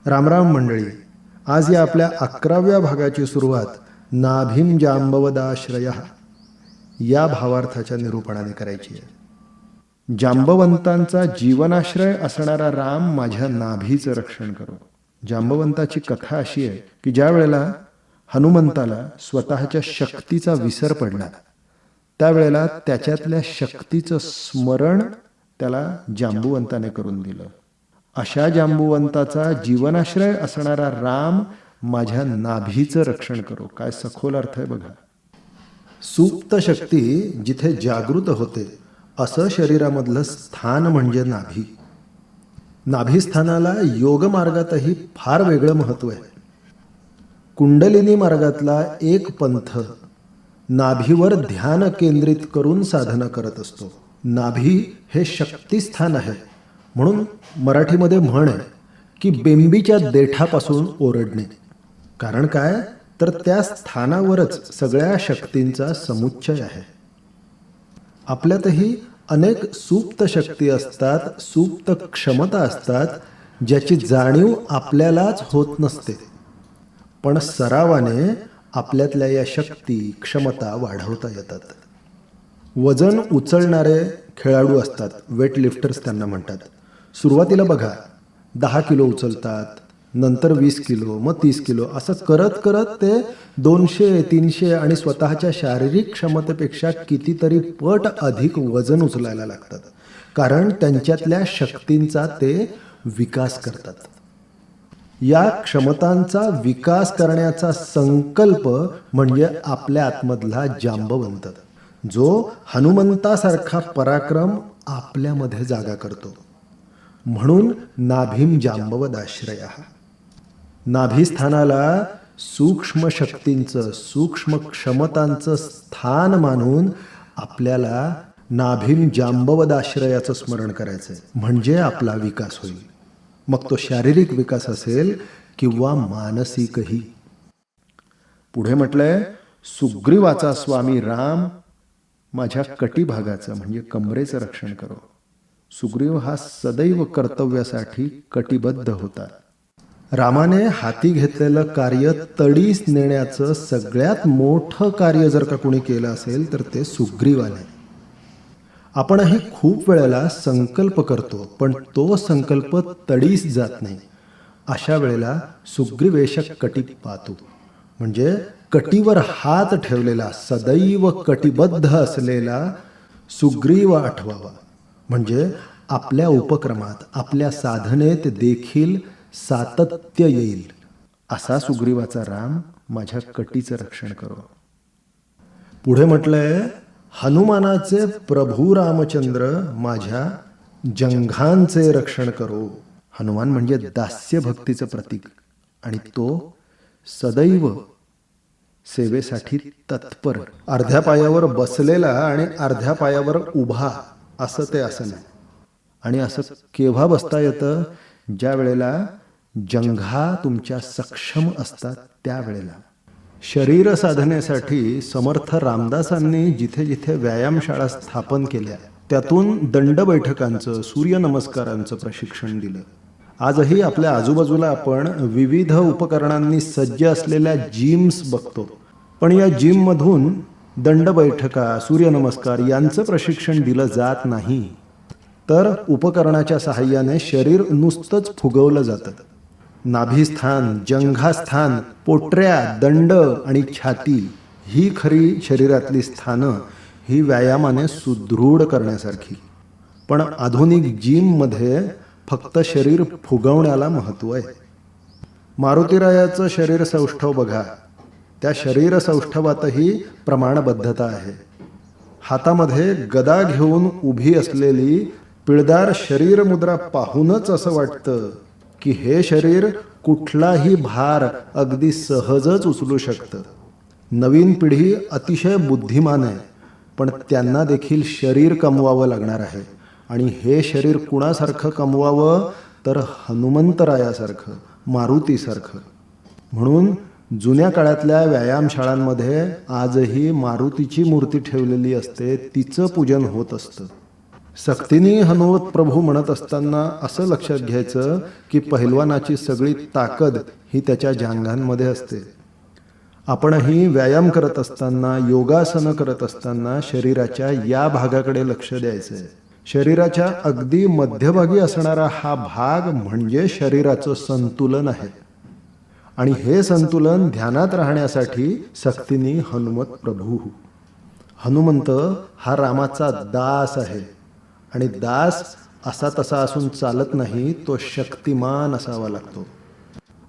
रामराम मंडळी, आज या आपल्या 11व्या भागाची सुरुवात नाभीम जांबवदाश्रय या भावार्थाच्या निरूपणाने करायची आहे. जांबवंतांचा जीवनाश्रय असणारा राम माझ्या नाभीचं रक्षण करो. जांबवंताची कथा अशी आहे की ज्या वेळेला हनुमंताला स्वतःच्या शक्तीचा विसर पडला, त्यावेळेला त्याच्यातल्या शक्तीचं स्मरण त्याला जांबुवंताने करून दिलं. अशा जांबुवंताचा जीवनाश्रय असणारा राम माझ्या नाभीचं रक्षण करो. काय सखोल अर्थ आहे बघा. सुप्त शक्ती जिथे जागृत होते असं शरीरामधलं स्थान म्हणजे नाभी. नाभीस्थानाला योग मार्गातही फार वेगळं महत्व आहे. कुंडलिनी मार्गातला एक पंथ नाभीवर ध्यान केंद्रित करून साधना करत असतो. नाभी हे शक्तिस्थान आहे. म्हणून मराठीमध्ये म्हण आहे की बेंबीच्या देठापासून ओरडणे. कारण काय तर त्या स्थानावरच सगळ्या शक्तींचा समुच्चय आहे. आपल्यातही अनेक सुप्त शक्ती असतात, सुप्त क्षमता असतात, ज्याची जाणीव आपल्यालाच होत नसते. पण सरावाने आपल्यातल्या या शक्ती क्षमता वाढवता येतात. वजन उचलणारे खेळाडू असतात, वेट लिफ्टर्स त्यांना म्हणतात. सुरुवातीला बघा 10 किलो उचलतात, नंतर 20 किलो, मग 30 किलो, असं करत करत ते 200, 300 आणि स्वतःच्या शारीरिक क्षमतेपेक्षा कितीतरी पट अधिक वजन उचलायला लागतात. कारण त्यांच्यातल्या शक्तींचा ते विकास करतात. या क्षमतांचा विकास करण्याचा संकल्प म्हणजे आपल्या आतमधला जांबवंत, जो हनुमंतासारखा पराक्रम आपल्यामध्ये जागा करतो. म्हणून नाभीम जांबवदाश्रय. नाभीस्थानाला सूक्ष्म शक्तींचं, सूक्ष्म क्षमतांचं स्थान मानून आपल्याला नाभीम जांबवदाश्रयाचं स्मरण करायचंय. म्हणजे आपला विकास होईल. मग तो शारीरिक विकास असेल किंवा मानसिकही. पुढे म्हटलंय, सुग्रीवाचा स्वामी राम माझ्या कटिभागाचं म्हणजे कमरेचं रक्षण करो. सुग्रीव हा सदैव कर्तव्यासाठी कटिबद्ध होता. रामाने हाती घेतलेलं कार्य तडीस नेण्याचं सगळ्यात मोठं कार्य जर का कोणी केलं असेल तर ते सुग्रीवाने. आपणही खूप वेळेला संकल्प करतो, पण तो संकल्प तडीस जात नाही. अशा वेळेला सुग्रीवेशक कटी पाहतो, म्हणजे कटीवर हात ठेवलेला, सदैव कटिबद्ध असलेला सुग्रीव आठवावा. म्हणजे आपल्या उपक्रमात, आपल्या साधनेत देखील सातत्य येईल. असा सुग्रीवाचा राम माझ्या कटीचं रक्षण करो. पुढे म्हटलंय, हनुमानाचे प्रभू रामचंद्र माझ्या जंघांचे रक्षण करो. हनुमान म्हणजे दास्य भक्तीचं प्रतीक आणि तो सदैव सेवेसाठी तत्पर. अर्ध्या पायावर बसलेला आणि अर्ध्या पायावर उभा असं ते आसन आहे. आणि असं केव्हा बसता येतं? ज्या वेळेला जंघा तुमच्या सक्षम असतात त्यावेळेला. शरीर साधनेसाठी समर्थ रामदासांनी जिथे जिथे व्यायामशाळा स्थापन केल्या, त्यातून दंड बैठकांचं, सूर्यनमस्कारांचं प्रशिक्षण दिलं. आजही आपल्या आजूबाजूला आपण विविध उपकरणांनी सज्ज असलेल्या जिम्स बघतो. पण या जिममधून दंड बैठका, सूर्यनमस्कार यांचं प्रशिक्षण दिलं जात नाही. तर उपकरणाच्या सहाय्याने शरीर नुसतंच फुगवलं जातं. नाभीस्थान, जंघास्थान, पोटऱ्या, दंड आणि छाती ही खरी शरीरातली स्थानं, ही व्यायामाने सुदृढ करण्यासारखी. पण आधुनिक जिममध्ये फक्त शरीर फुगवण्याला महत्त्व आहे. मारुतीरायाचं शरीर सौष्ठव बघा. त्या शरीर सौष्ठवातही प्रमाणबद्धता आहे. हातामध्ये गदा घेऊन उभी असलेली पिळदार शरीर मुद्रा पाहूनच असं वाटतं की हे शरीर कुठलाही भार अगदी सहजच उचलू शकतं. नवीन पिढी अतिशय बुद्धिमान आहे, पण त्यांना देखील शरीर कमवावं लागणार आहे. आणि हे शरीर कुणासारखं कमवावं तर हनुमंतरायासारखं, मारुतीसारखं. म्हणून जुन्या काळातल्या व्यायामशाळांमध्ये आजही मारुतीची मूर्ती ठेवलेली असते, तिचं पूजन होत असतं. सक्तीने हनुमत प्रभू म्हणत असताना असं लक्षात घ्यायचं की पहिलवानाची सगळी ताकद ही त्याच्या जांघांमध्ये असते. आपणही व्यायाम करत असताना, योगासनं करत असताना शरीराच्या या भागाकडे लक्ष द्यायचंय. शरीराच्या अगदी मध्यभागी असणारा हा भाग म्हणजे शरीराचं संतुलन आहे. आणि हे संतुलन ध्यानात राहण्यासाठी सक्तीने हनुमत प्रभू. हनुमंत हा रामाचा दास आहे. आणि दास असा तसा असून चालत नाही, तो शक्तिमान असावा लागतो.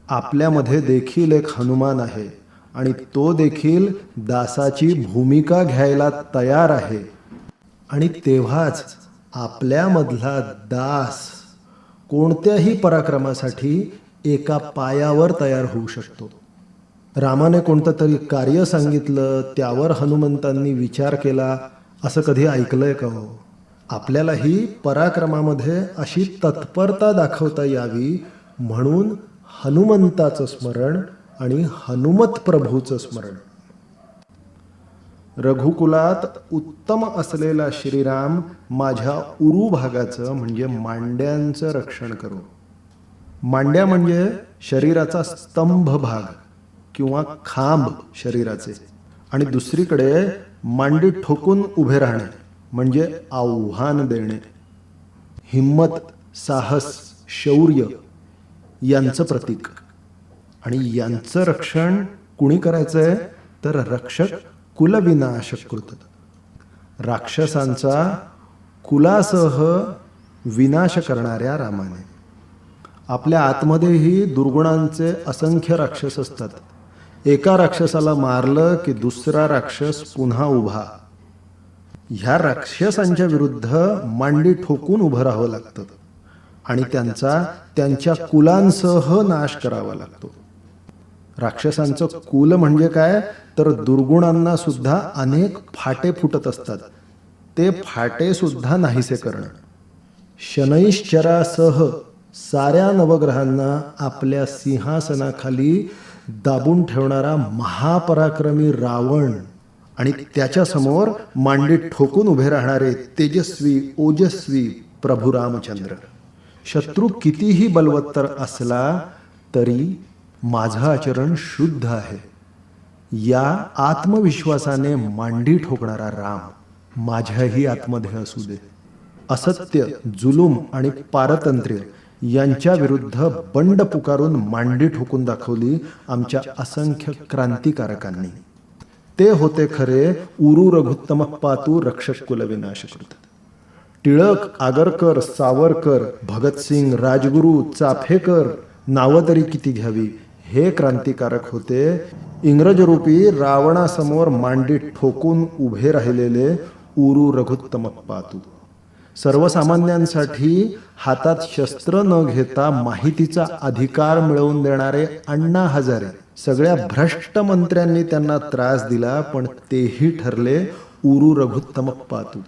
आपल्यामध्ये देखील एक हनुमान आहे आणि तो देखील दासाची भूमिका घ्यायला तयार आहे. आणि तेव्हाच आपल्यामधला दास कोणत्याही पराक्रमासाठी एका पायावर तयार होऊ शकतो. रामाने कोणतं तरी कार्य सांगितलं, त्यावर हनुमंतांनी विचार केला, असं कधी ऐकलंय का हो? आपल्यालाही पराक्रमामध्ये अशी तत्परता दाखवता यावी म्हणून हनुमंताचं स्मरण आणि हनुमत प्रभूचं स्मरण. रघुकुलात उत्तम असलेला श्रीराम माझ्या उरू भागाचं म्हणजे मांड्यांचं रक्षण करो. मांड्या म्हणजे शरीराचा स्तंभ भाग किंवा खांब शरीराचे. आणि दुसरीकडे मांडी ठोकून उभे राहणे म्हणजे आव्हान देणे. हिम्मत, साहस, शौर्य यांचं प्रतीक. आणि यांचं रक्षण कुणी करायचंय तर रक्षक कुलविनाशक कृत. राक्षसांचा कुलासह विनाश करणाऱ्या रामाने. आपल्या आतमध्येही दुर्गुणांचे असंख्य राक्षस असतात. एका राक्षसाला मारलं की दुसरा राक्षस पुन्हा उभा. ह्या राक्षसांच्या विरुद्ध मांडी ठोकून उभं राहावं लागतं आणि त्यांच्या कुलांसह नाश करावा लागतो. राक्षसांचं कुल म्हणजे काय तर दुर्गुणांना सुद्धा अनेक फाटे फुटत असतात. ते फाटे सुद्धा नाहीसे करणं. शनैश्चरासह साऱ्या नवग्रहांना आपल्या सिंहासनाखाली दाबून ठेवणारा महापराक्रमी रावण आणि त्याच्यासमोर मांडी ठोकून उभे राहणारे तेजस्वी ओजस्वी प्रभू रामचंद्र. शत्रू कितीही बलवत्तर असला तरी माझं आचरण शुद्ध आहे, या आत्मविश्वासाने मांडी ठोकणारा राम माझ्याही आतमध्ये असू दे. असत्य, जुलूम आणि पारतंत्र्य यांच्या विरुद्ध बंड पुकारून मांडी ठोकून दाखवली आमच्या असंख्य क्रांतिकारकांनी. ते होते खरे उरू रघुत्तम पातू रक्षक कुलविनाशकृत. टिळक, आगरकर, सावरकर, भगतसिंग, राजगुरू, चाफेकर नावं तरी किती घ्यावी, हे क्रांतिकारक होते. इंग्रजरूपी रावणासमोर मांडी ठोकून उभे राहिलेले उरू रघुत्तम पातू. सर्वसामान्यांसाठी हातात शस्त्र न घेता माहितीचा अधिकार मिळवून देणारे अण्णा हजारे. सगळ्या भ्रष्ट मंत्र्यांनी त्यांना त्रास दिला पण तेही ठरले उरू रघुत्तम पातू.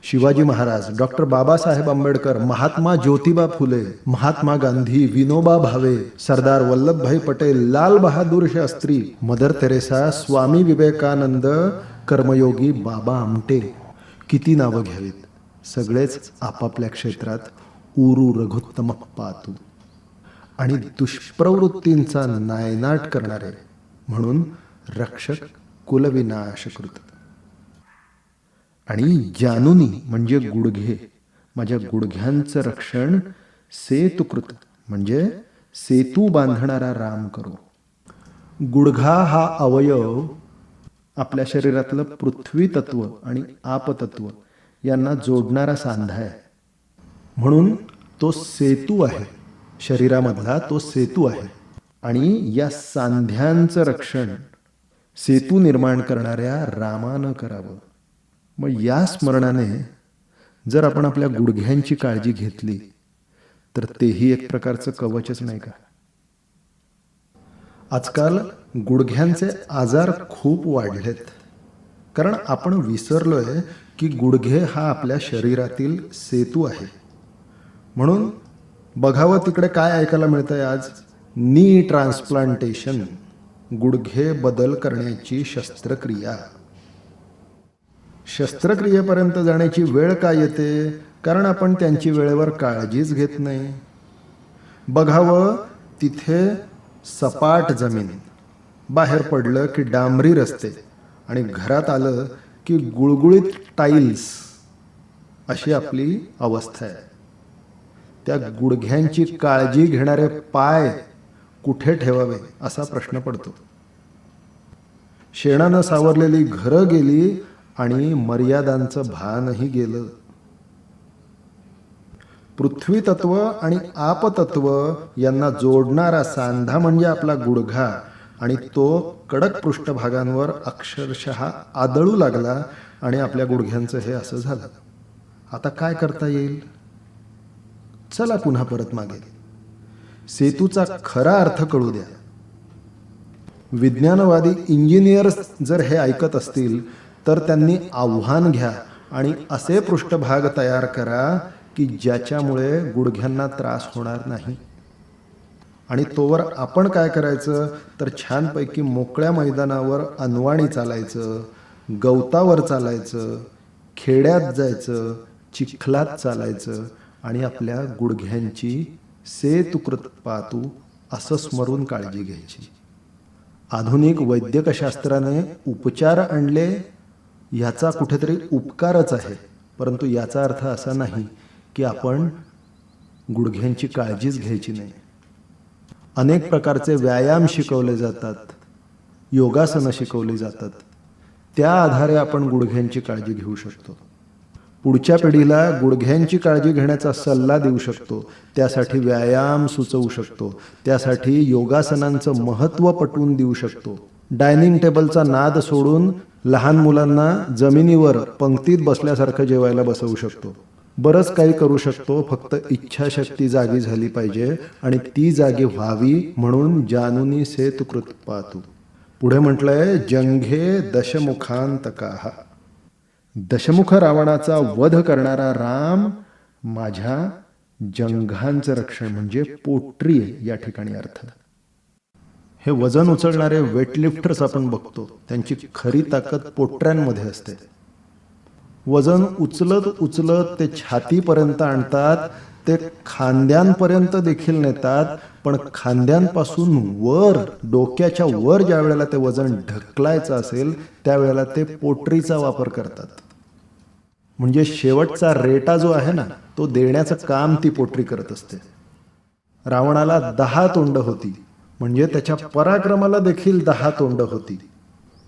Shivaji Maharaj, doctor Babasaheb Ambedkar, Mahatma Jyotiba Phule, Mahatma Gandhi, Vinoba Bhave, Sardar Vallabhbhai Patel, Lal Bahadur Shastri, mother Theresa, Swami Vivekananda, कर्मयोगी बाबा आमटे, किती नावं घ्यावीत. सगळेच आपापल्या क्षेत्रात उरू रघुत्तम पातू आणि दुष्प्रवृत्तींचा नायनाट करणारे म्हणून रक्षक कुलविनाशकृत. आणि जानुनी म्हणजे गुडघे, माझ्या गुडघ्यांचं रक्षण सेतुकृत म्हणजे सेतू बांधणारा राम करो. गुडघा हा अवयव आपल्या शरीरातलं पृथ्वी तत्व आणि आपतत्व यांना जोडणारा सांधा आहे. म्हणून तो सेतू आहे, शरीरामधला तो सेतू आहे. आणि या सांध्यांचं रक्षण सेतू निर्माण करणाऱ्या रामानं करावं. मग या स्मरणाने जर आपण आपल्या गुडघ्यांची काळजी घेतली तर तेही एक प्रकारचं कवचच नाही का. आजकाल गुडघ्यांचे आजार खूप वाढलेत कारण आपण विसरलोय की गुडघे हा आपल्या शरीरातील सेतू आहे. म्हणून बघावं तिकडे काय ऐकायला मिळतंय आज, नी ट्रान्सप्लांटेशन, गुडघे बदल करण्याची शस्त्रक्रिया. शस्त्रक्रियेपर्यंत जाण्याची वेळ का येते? कारण आपण त्यांची वेळेवर काळजीच घेत नाही. बघावं तिथे सपाट जमीन, बाहेर पडलं की डांबरी रस्ते आणि घरात आलं की गुळगुळीत टाईल्स, अशी आपली अवस्था आहे. त्या गुडघ्यांची काळजी घेणारे पाय कुठे ठेवावे असा प्रश्न पडतो. शेणानं सावरलेली घरं गेली आणि मर्यादांचं भानही गेलं. पृथ्वी तत्व आणि आपतत्व यांना जोडणारा सांधा म्हणजे आपला गुडघा, आणि तो कडक पृष्ठभागांवर अक्षरशः आदळू लागला आणि आपल्या गुडघ्यांचं हे असं झालं. आता काय करता येईल? चला पुन्हा परत मागे. सेतूचा खरा अर्थ कळू द्या. विज्ञानवादी इंजिनियर्स जर हे ऐकत असतील तर त्यांनी आव्हान घ्या आणि असे पृष्ठभाग तयार करा की ज्याच्यामुळे गुडघ्यांना त्रास होणार नाही. आणि तोवर आपण काय करायचं तर छानपैकी मोकळ्या मैदानावर अनवाणी चालायचं, गवतावर चालायचं, खेड्यात जायचं, चिखलात चालायचं आणि आपल्या गुडघ्यांची सेतुकृत पातू असं स्मरून काळजी घ्यायची. आधुनिक वैद्यकशास्त्राने उपचार आणले याचा कुठेतरी उपकारच आहे, परंतु याचा अर्थ असा नाही की आपण गुडघ्यांची काळजीच घ्यायची नाही. अनेक प्रकारचे व्यायाम शिकवले जातात, योगासनं शिकवली जातात. त्या आधारे आपण गुडघ्यांची काळजी घेऊ शकतो. पुढच्या पिढीला गुडघ्यांची काळजी घेण्याचा सल्ला देऊ शकतो, त्यासाठी व्यायाम सुचवू शकतो, त्यासाठी योगासनांचं महत्त्व पटवून देऊ शकतो. डायनिंग टेबलचा नाद सोडून लहान मुलांना जमिनीवर पंक्तीत बसल्यासारखं जेवायला बसवू शकतो. बरंच काही करू शकतो, फक्त इच्छाशक्ती जागी झाली पाहिजे आणि ती जागी व्हावी म्हणून जानूनी सेतुकृत पातू. पुढे म्हटलंय जंघे दशमुखांतकाः. दशमुख रावणाचा वध करणारा राम माझ्या जंघांचं रक्षण म्हणजे पोटरी या ठिकाणी अर्थ. हे वजन उचलणारे वेटलिफ्टर्स आपण बघतो, त्यांची खरी ताकद पोटऱ्यांमध्ये असते. वजन उचलत उचलत ते छातीपर्यंत आणतात, ते खांद्यांपर्यंत देखील नेतात, पण खांद्यांपासून वर डोक्याच्या वर ज्या वेळेला ते वजन ढकलायचं असेल त्यावेळेला ते पोटरीचा वापर करतात. म्हणजे शेवटचा रेटा जो आहे ना तो देण्याचं काम ती पोटरी करत असते. रावणाला 10 तोंड होती, म्हणजे त्याच्या पराक्रमाला देखील 10 तोंड होती.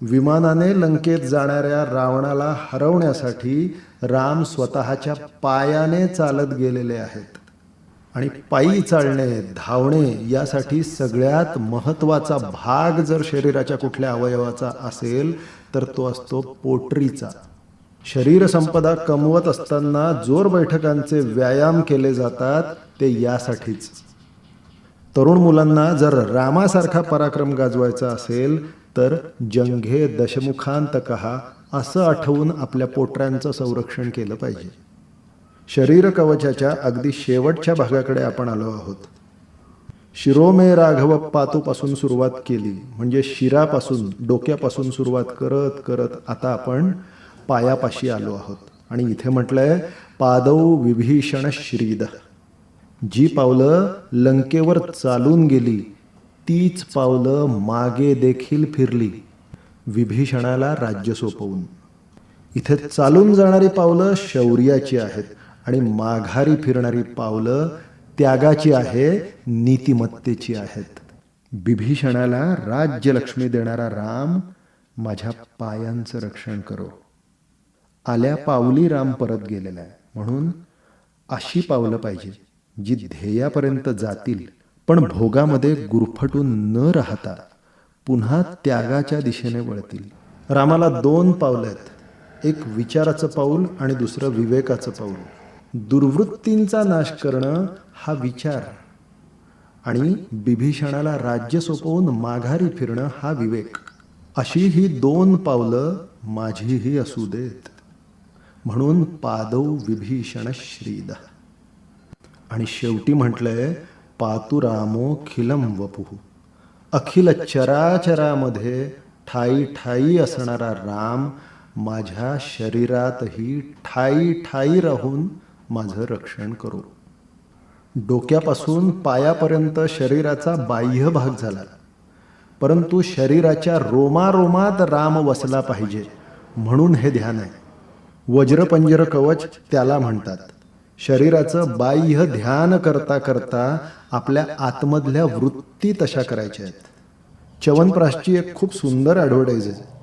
विमानाने लंकेत जाणाऱ्या रावणाला हरवण्यासाठी राम स्वतःच्या पायाने चालत गेलेले आहेत. आणि पायी चालणे, धावणे यासाठी सगळ्यात महत्त्वाचा भाग जर शरीराच्या कुठल्या अवयवाचा असेल तर तो असतो पोटरीचा. शरीर संपदा कमवत असताना जोर बैठकांचे व्यायाम केले जातात ते यासाठीच. तरुण मुलांना जर रामासारखा पराक्रम गाजवायचा असेल तर जंघे दशमुखांतकः असं आठवून आपल्या पोटऱ्यांचं संरक्षण केलं पाहिजे. शरीर कवचाच्या अगदी शेवटच्या भागाकडे आपण आलो आहोत. शिरोमे राघव पातूपासून सुरुवात केली, म्हणजे शिरापासून डोक्यापासून सुरुवात करत करत आता आपण पायापाशी आलो आहोत. आणि इथे म्हटलंय पादौ विभीषण श्रीद. जी पावलं लंकेवर चालून गेली तीच पावलं मागे देखील फिरली विभीषणाला राज्य सोपवून. इथे चालून जाणारी पावलं शौर्याची आहेत आणि माघारी फिरणारी पावलं त्यागाची आहे, नीतिमत्तेची आहेत. विभीषणाला राज्यलक्ष्मी देणारा राम माझ्या पायांचं रक्षण करो. आल्या पावली राम परत गेलेला आहे, म्हणून अशी पावलं पाहिजे जी ध्येयापर्यंत जातील पण भोगामध्ये गुरफटून न राहता पुन्हा त्यागाच्या दिशेने वळतील. रामाला 2 पावलं आहेत, एक विचाराचं पाऊल आणि दुसरं विवेकाचं पाऊल. दुर्वृत्तींचा नाश करणं हा विचार आणि विभीषणाला राज्य सोपवून माघारी फिरणं हा विवेक. अशी ही 2 पावलं माझीही असू देत, म्हणून पादौ विभीषण श्रीद. आणि शेवटी म्हटलंय पातु रामोखिलम वपुः. अखिल चराचरामध्ये ठाई ठाई असणारा राम माझ्या शरीरातही ठाई ठाई राहून माझं रक्षण करो. डोक्यापासून पायापर्यंत शरीराचा बाह्य भाग झाला, परंतु शरीराच्या रोमारोमात राम वसला पाहिजे म्हणून हे ध्यान आहे. वज्रपंजर कवच त्याला म्हणतात. शरीराचं बाह्य ध्यान करता करता आपल्या आतमधल्या वृत्ती तशा करायच्या आहेत. च्यवनप्राशची एक खूप सुंदर ॲडव्हर्टाईज आहे.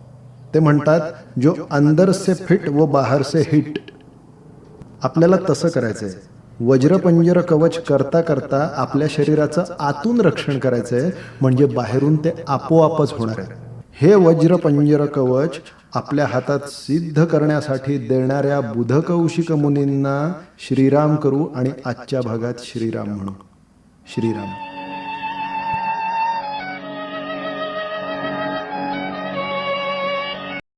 ते म्हणतात, जो अंदर से फिट व बाहर से हिट. आपल्याला तसं करायचं आहे. वज्रपंजर कवच करता करता आपल्या शरीराचं आतून रक्षण करायचं आहे, म्हणजे बाहेरून ते आपोआपच होणार आहे. हे वज्रपंजर कवच आपल्या हातात सिद्ध करण्यासाठी देणाऱ्या बुधकौशिक मुनींना श्रीराम करू आणि आजच्या भागात श्रीराम म्हणू. श्रीराम.